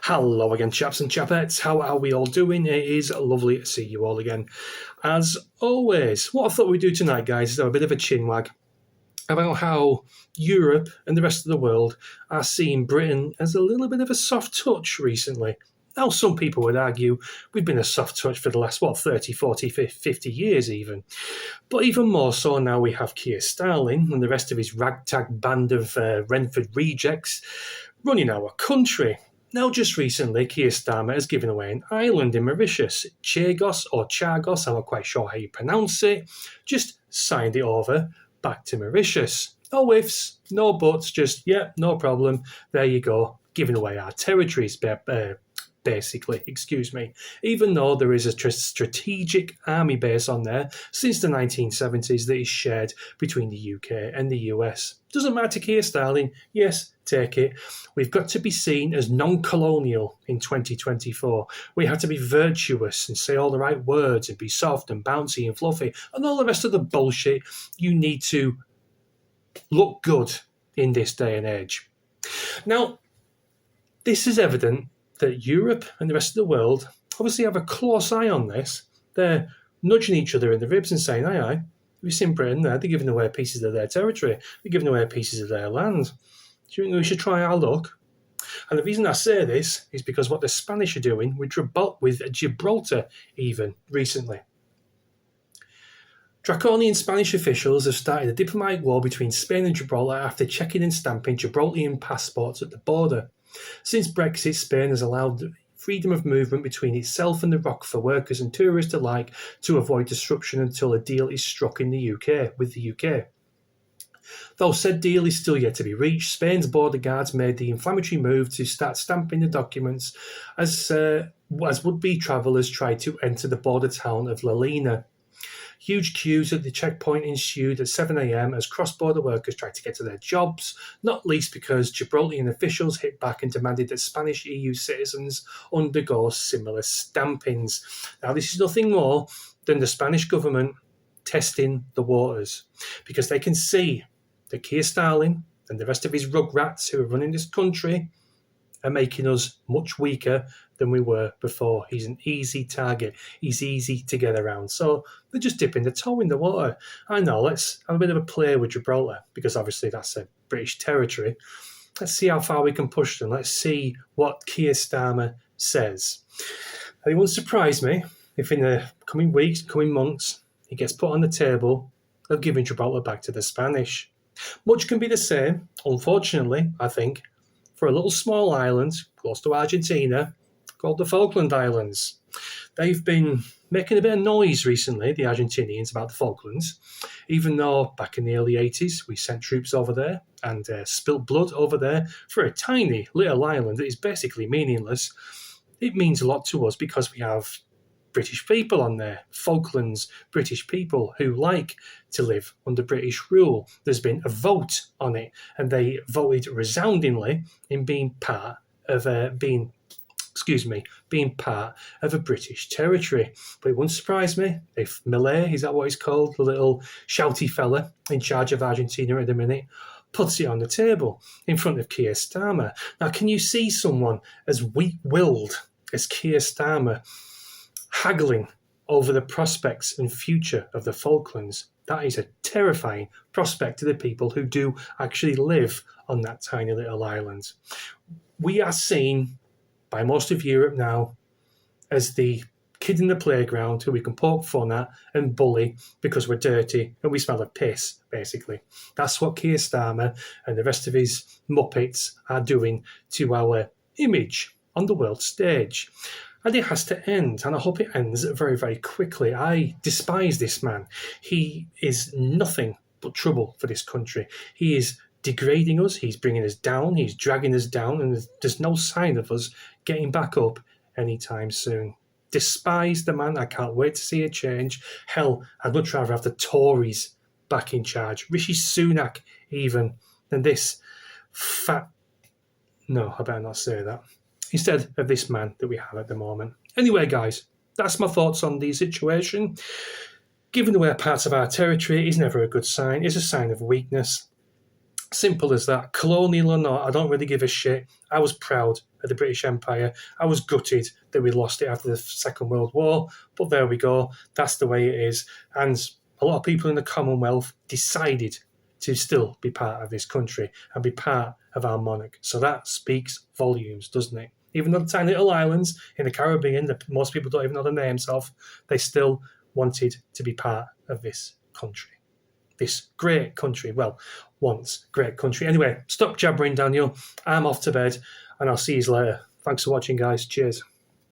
Hello again, chaps and chapettes. How are we all doing? It is lovely to see you all again. As always, what I thought we'd do tonight, guys, is have a bit of a chinwag about how Europe and the rest of the world are seeing Britain as a little bit of a soft touch recently. Now, some people would argue we've been a soft touch for the last, 30, 40, 50 years even. But even more so now we have Keir Starling and the rest of his ragtag band of Renford rejects running our country. Now, just recently, Keir Starmer has given away an island in Mauritius, Chagos or Chagos, I'm not quite sure how you pronounce it, just signed it over back to Mauritius. No ifs, no buts, just, yeah, no problem, there you go, giving away our territories, basically, even though there is a strategic army base on there since the 1970s that is shared between the UK and the US. Doesn't matter, Keir Starling, yes, take it. We've got to be seen as non-colonial in 2024. We have to be virtuous and say all the right words and be soft and bouncy and fluffy and all the rest of the bullshit you need to look good in this day and age. Now, this is evident that Europe and the rest of the world obviously have a close eye on this. They're nudging each other in the ribs and saying, aye, we've seen Britain there, they're giving away pieces of their territory, they're giving away pieces of their land. Do you think we should try our luck? And the reason I say this is because what the Spanish are doing with Gibraltar even recently. Draconian Spanish officials have started a diplomatic war between Spain and Gibraltar after checking and stamping Gibraltarian passports at the border. Since Brexit, Spain has allowed freedom of movement between itself and the ROC for workers and tourists alike to avoid disruption until a deal is struck in the UK with the UK. Though said deal is still yet to be reached, Spain's border guards made the inflammatory move to start stamping the documents as would-be travellers tried to enter the border town of La Lina. Huge queues at the checkpoint ensued at 7 a.m. as cross-border workers tried to get to their jobs, not least because Gibraltarian officials hit back and demanded that Spanish EU citizens undergo similar stampings. Now, this is nothing more than the Spanish government testing the waters, because they can see that Keir Starling and the rest of his rugrats who are running this country are making us much weaker than we were before. He's an easy target. He's easy to get around. So they're just dipping the toe in the water. I know, let's have a bit of a play with Gibraltar, because obviously that's a British territory. Let's see how far we can push them. Let's see what Keir Starmer says. And it wouldn't surprise me if in the coming weeks, coming months, it gets put on the table of giving Gibraltar back to the Spanish. Much can be the same, unfortunately, I think, for a little small island close to Argentina called the Falkland Islands. They've been making a bit of noise recently, the Argentinians, about the Falklands, even though back in the early 80s we sent troops over there and spilt blood over there for a tiny little island that is basically meaningless. It means a lot to us because we have British people on there, Falklands British people who like to live under British rule. There's been a vote on it, and they voted resoundingly in being part of being part of a British territory. But it wouldn't surprise me if Millet, is that what he's called, the little shouty fella in charge of Argentina at the minute, puts it on the table in front of Keir Starmer. Now, can you see someone as weak-willed as Keir Starmer haggling over the prospects and future of the Falklands? That is a terrifying prospect to the people who do actually live on that tiny little island. We are seen by most of Europe now as the kid in the playground who we can poke fun at and bully because we're dirty and we smell of piss, basically. That's what Keir Starmer and the rest of his Muppets are doing to our image on the world stage. And it has to end, and I hope it ends very, very quickly. I despise this man. He is nothing but trouble for this country. He is degrading us, he's bringing us down, he's dragging us down, and there's no sign of us getting back up anytime soon. Despise the man. I can't wait to see a change. Hell, I'd much rather have the Tories back in charge. Rishi Sunak, even, than this fat... No, I better not say that. Instead of this man that we have at the moment. Anyway, guys, that's my thoughts on the situation. Giving away parts of our territory is never a good sign. It's a sign of weakness. Simple as that. Colonial or not, I don't really give a shit. I was proud of the British Empire. I was gutted that we lost it after the Second World War, but there we go. That's the way it is. And a lot of people in the Commonwealth decided to still be part of this country and be part of our monarch. So that speaks volumes, doesn't it? Even though the tiny little islands in the Caribbean that most people don't even know the names of, they still wanted to be part of this country. This great country. Well, once great country. Anyway, stop jabbering, Daniel. I'm off to bed, and I'll see you later. Thanks for watching, guys. Cheers.